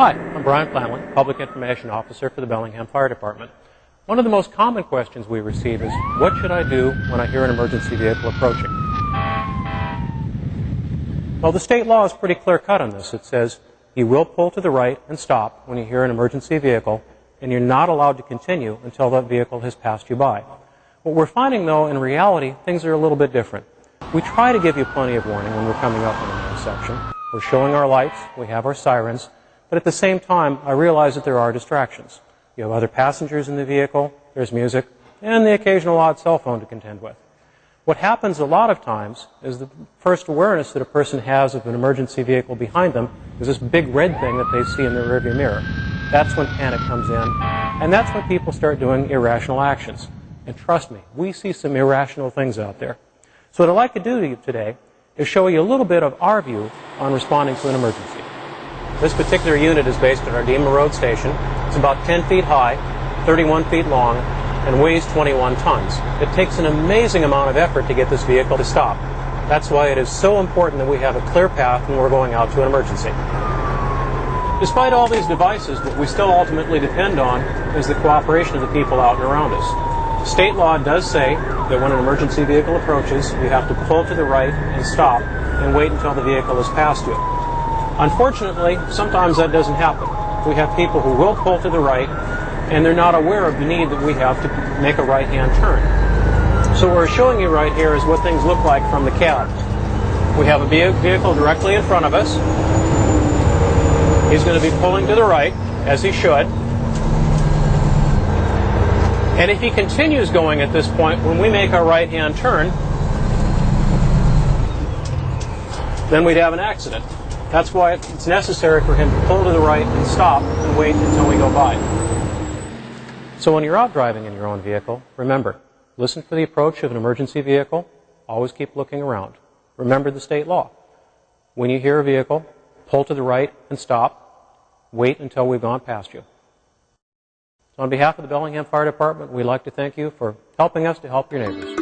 Hi, I'm Brian Flanley, Public Information Officer for the Bellingham Fire Department. One of the most common questions we receive is, what should I do when I hear an emergency vehicle approaching? Well, the state law is pretty clear-cut on this. It says you will pull to the right and stop when you hear an emergency vehicle, and you're not allowed to continue until that vehicle has passed you by. What we're finding, though, in reality, things are a little bit different. We try to give you plenty of warning when we're coming up on an intersection. We're showing our lights, we have our sirens, but at the same time, I realize that there are distractions. You have other passengers in the vehicle, there's music, and the occasional odd cell phone to contend with. What happens a lot of times is the first awareness that a person has of an emergency vehicle behind them is this big red thing that they see in their rearview mirror. That's when panic comes in, and that's when people start doing irrational actions. And trust me, we see some irrational things out there. So what I'd like to do to you today is show you a little bit of our view on responding to an emergency. This particular unit is based at our Dema Road station. It's about 10 feet high, 31 feet long, and weighs 21 tons. It takes an amazing amount of effort to get this vehicle to stop. That's why it is so important that we have a clear path when we're going out to an emergency. Despite all these devices, what we still ultimately depend on is the cooperation of the people out and around us. State law does say that when an emergency vehicle approaches, you have to pull to the right and stop and wait until the vehicle has passed you. Unfortunately, sometimes that doesn't happen. We have people who will pull to the right, and they're not aware of the need that we have to make a right-hand turn. So what we're showing you right here is what things look like from the cab. We have a vehicle directly in front of us. He's going to be pulling to the right, as he should. And if he continues going at this point, when we make our right-hand turn, then we'd have an accident. That's why it's necessary for him to pull to the right and stop and wait until we go by. So when you're out driving in your own vehicle, remember, listen for the approach of an emergency vehicle. Always keep looking around. Remember the state law. When you hear a vehicle, pull to the right and stop. Wait until we've gone past you. So on behalf of the Bellingham Fire Department, we'd like to thank you for helping us to help your neighbors.